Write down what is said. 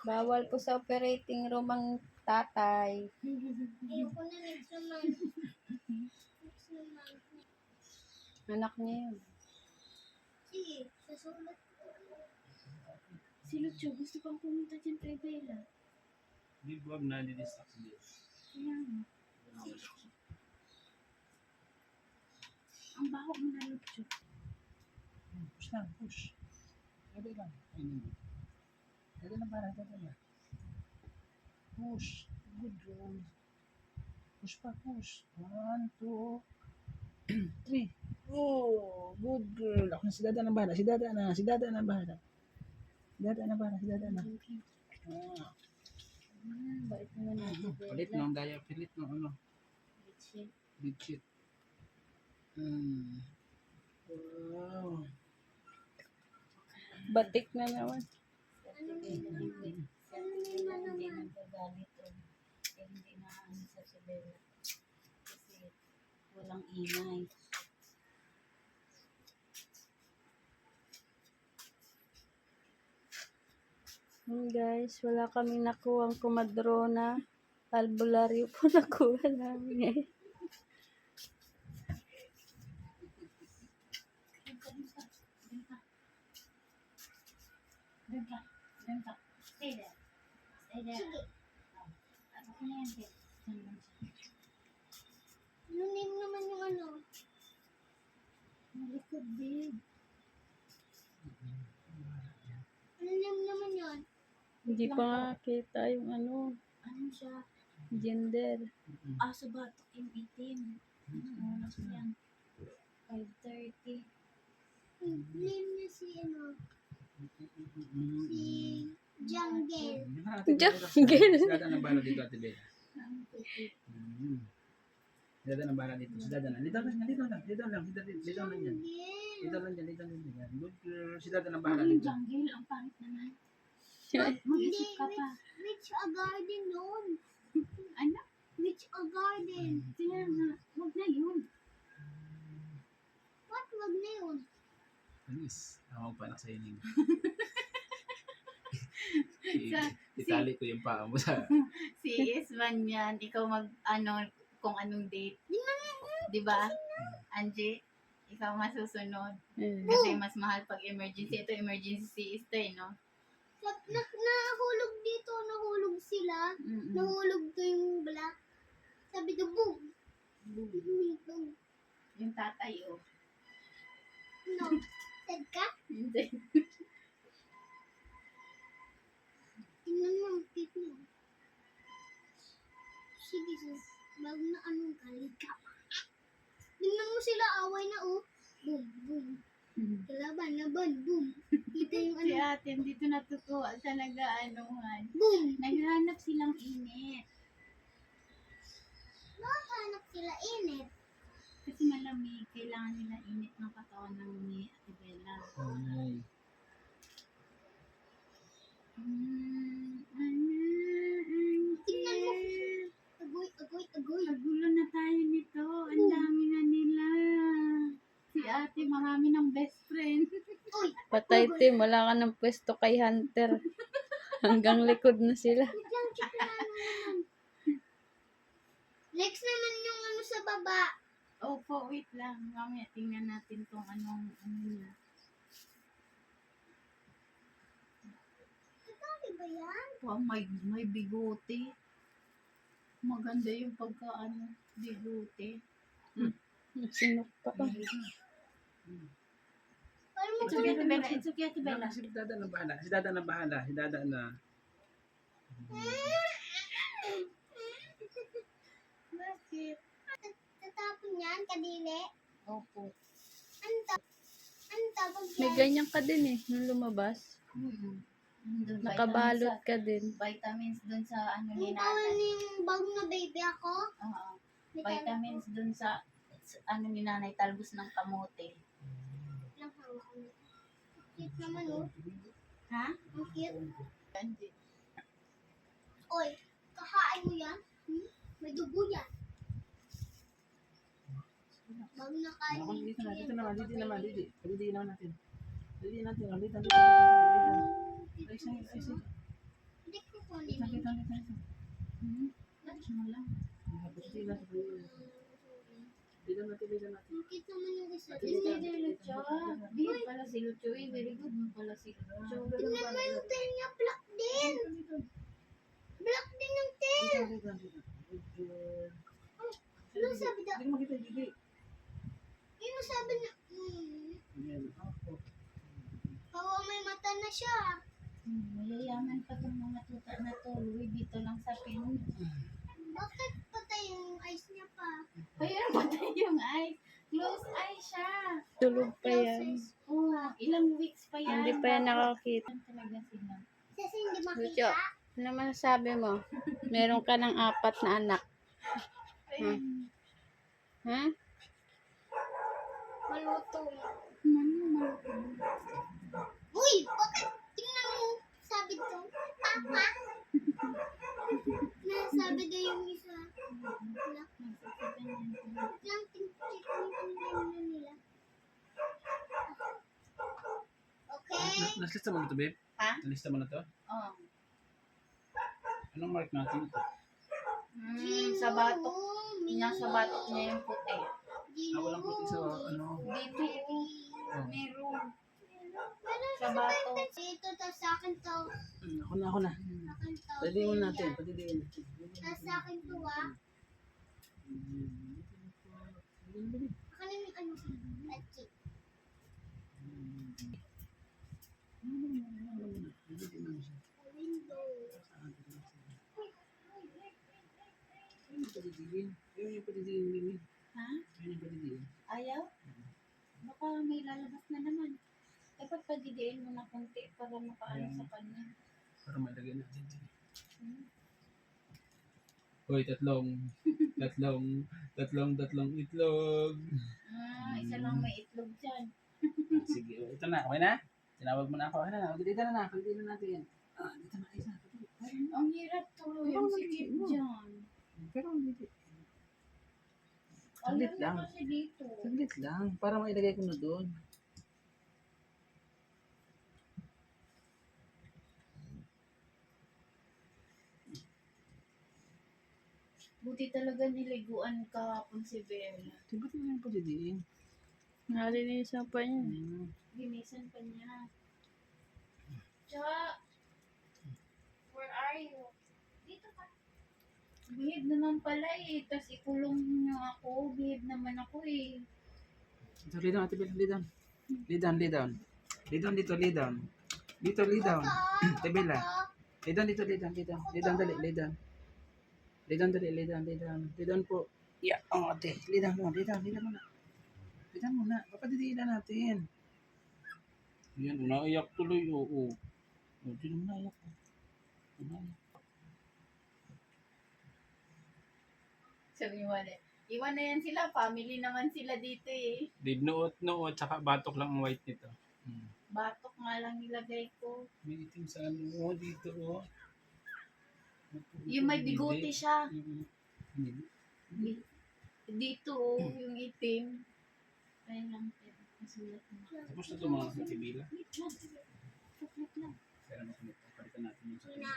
Bawal po sa operating room ang tatay. Ayoko na next naman. Next naman. Anak niya yun. Sige, sasulat. Si Lucho, gusto pang pumunta dyan kay Bella. Hindi ba nadidistract din? Kaya nga. Ang baho mo na, Lucho. Push lang, push. Sabi lang. Dada na para, dada na. Push. Good girl. Push pa, push. 1, 2, 3. Oh, good girl. Ako na si Dada na bahala. Si Dada na bahala. Si Dada na bahala. Ah. Bait mo na si Bella. Palit ng daya, pilit ng ano. Legit. Legit. Wow. Batik na naman. Ano Hindi nagagalit o hindi na ano sa si Bella. Kasi walang ingay. Guys, wala kami nakuhang kumadrona. Albularyo po nakuha namin eh. Doon ka. Stay there. Stay there. Sige. Ano ka na yan, Bella? Ano name naman yung ano? Malikod, babe. Ano name naman yun? Hindi pa nga kita yung ano, Ano siya? gender. Aso batok yung itim. Ano oras yan? 5:30. Name niya si ano? Si Jungle. Jungle. Si Dada na bahala dito, Ate Bella. Ang puti. Si Dada na bahala dito. Si Dada na. Dito lang yan. Dito lang yan. Jungle. Dito lang yan. Good girl. Si Dada na bahala Ano yung dito. jungle? Ang pangit naman. Hindi, Mag-isip ka pa. which a garden noon? Ano? Which a garden? Kaya nga, huwag na yun. What wag na yun? Anis. Ako pa sa ining. Sa- Itali ko yung paa mo sa... Si Isman yan, ikaw kung anong date. Di ba? Angie, ikaw masusunod. Kasi mas mahal pag emergency. Ito emergency si Esther, no? Nahulog dito, nahulog sila. Nahulog to yung black. Sabi ko, boom. Boom. Yung tatay, oh. No. Said ka? Hindi. Tingnan mo ang cute mo. Sige, sis. Bago na anong kalika. Tingnan mo sila, away na, oh. Boom, boom. Laban, boom. Kita yung Si ano. ate, dito natutuwa talaga, anuhan. Boom. Naghahanap silang init. Bakit hanap sila init? Kasi malamig, kailangan nila init ng katawan ng ni Ate Bella. Ay. Tingnan mo. Agoy. Nagulo na tayo nito. Ang dami na nila. Si ate, marami ng best friend. Uy, Patay Tim, wala ka ng pwesto kay Hunter. Hanggang likod na sila. wait lang, check naman. Next naman yung ano sa baba. Opo, wait lang. Mamaya tingnan natin kung ano niya. Tatali ba yan? Wow, may bigote. Maganda yung bigote. Sinok pa ka. Paano mo It's okay, Ate Bella. It's okay, Ate Bella. Si Dada na bahala. Si Dada na. Bakit? tatapon yan, kadili? Opo. Ano tawag May yan? ganyan ka din eh, nung lumabas. Nandun, Nakabalot ka din. Vitamins dun sa ano ni Yung tawag nanay. yung bago na baby ako. Oo. May Vitamins dun sa ano ni nanay, talbos ng kamote. lang hawak ko. Cute naman, oh. Ha? Ang cute. Hindi. Oy, kakain mo yan? May dugo yan. Bago na kain Ako, ni dito naman natin. Hindi Touch mo lang. Lidan natin, lidan natin. Nakita mo yung isa. This is si Lucho. Bihid pala si Lucho. Very good mo pala si Lucho. Tingnan mo yung tail niya, black din. Black din yung tail. Ano sabi daw? Hindi mo makita, Gigi. Ano sabi niya? Ayan. Kawa may mata na siya. Mayayaman pa itong mga tuta na to. Louis Vuitton lang sa pin. Bakit patay yung eyes niya pa? Kaya patay yung eyes. Close eye siya. Tulog pa yan. Oh, ilang weeks pa yan. Hindi pa yan nakakita. Talaga sila. Kasi hindi Lucho, makita. ano masasabi mo? Meron ka ng 4 na anak. Ha? Malutong. Uy, bakit? Tingnan mo. Sabi to. Papa. Nasabi daw yung isa. Black. Lang tingnan nila. Okay. Naslista mo na to, babe? Ha? Nalista mo na to? Oh. Anong mark natin ito? Sa batok. Nasa batok niya yung puti. Walang puti sa ano. Dito. Meron. Sa Sa batok. Ito, tapos sa akin to. Ako na. Sa akin to. Pwedeng natin, pwedeng. Tapos sa akin to, ah. Akin yung ano, lachi. Window. Ha? Ayaw? Baka may lalabas na naman. Dapat padidiin mo na konti para makaano sa kanya. Para malagay natin dyan. Hoy, tatlong itlog. Isa lang may itlog dyan. Sige, ito na. Okay na? Tinawag mo na ako. Ano na? Dito na. Dito na natin. Dito na. Isa. Ang hirap tuluyan si Kim dyan. Pero hindi. Alam Saglit niya lang. kasi dito. Saglit lang. Para mailagay ko na doon. Buti talaga niliguan kahapon si Bella. Diba ito na yung pagdidiin? Nalinisan pa niya. Ginisan pa niya. Cha! Where are you? Dito ka. Behave naman pala eh. Tapos ikulong niyo ako. Behave naman ako eh. Ito, lay down. Ate Bella, lay down. Lay down. Lay down, dito. Lay down. Dito, lay down. Ate Bella. Lay down dito. Lay down. Lay down, dali. Lay down. Lay down, dali. Lay down. Lay down po. Yeah, ate. Lay down mo. Lay down muna. Lay down muna. Papadidiin na natin. Yan, unaiyak tuloy. Oo. Hindi naman naiyak. Unaiyak. Sabi niyo wala. Iwan na yan sila. Family naman sila dito eh. Babe, noot, tsaka batok lang ang white nito. Batok nga lang nilagay ko. May itim sa ano, dito, oh. Yung may bigote siya. Hindi. Dito oh, yung itim. Ayun lang. Masulat mo. Tapos na ito mga katibila. Wait lang. Wait lang. Pero palitan natin yung sa Ina.